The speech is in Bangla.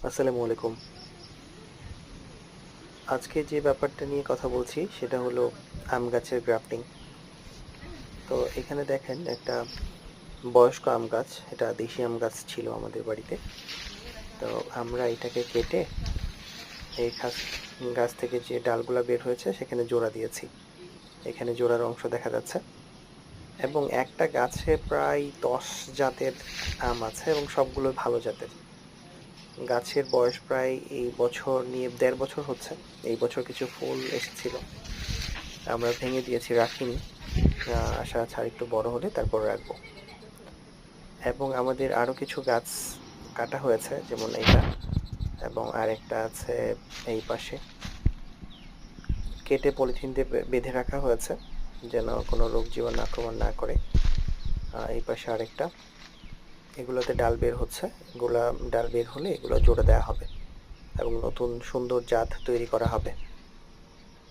আসসালামু আলাইকুম। আজকে যে ব্যাপারটা নিয়ে কথা বলছি সেটা হলো আম গাছের গ্রাফটিং। তো এখানে দেখেন একটা বয়স্ক আম গাছ, এটা দেশি আম গাছ ছিল আমাদের বাড়িতে। তো আমরা এটাকে কেটে এই গাছ থেকে যে ডালগুলা বের হয়েছে সেখানে জোড়া দিয়েছি। এখানে জোড়ার অংশ দেখা যাচ্ছে এবং একটা গাছে প্রায় ১০ জাতের আম আছে এবং সবগুলো ভালো জাতের। গাছের বয়স প্রায় এই বছর নিয়ে ১.৫ বছর হচ্ছে। এই বছর কিছু ফুল এসেছিল। আমরা ভেঙে দিয়েছি, রাখিনি। আশা আছে আরেকটু বড় হলে তারপর রাখবো। এবং আমাদের আরো কিছু গাছ কাটা হয়েছে, যেমন এটা এবং আরেকটা আছে এই পাশে। কেটে পলিথিন দিয়ে বেঁধে রাখা হয়েছে যেন কোনো রোগ জীবাণু আক্রমণ না করে। এই পাশে আরেকটা। এগুলোতে ডাল বের হচ্ছে। এগুলা ডাল বের হলে এগুলো জোড়া দেওয়া হবে এবং নতুন সুন্দর জাত তৈরি করা হবে।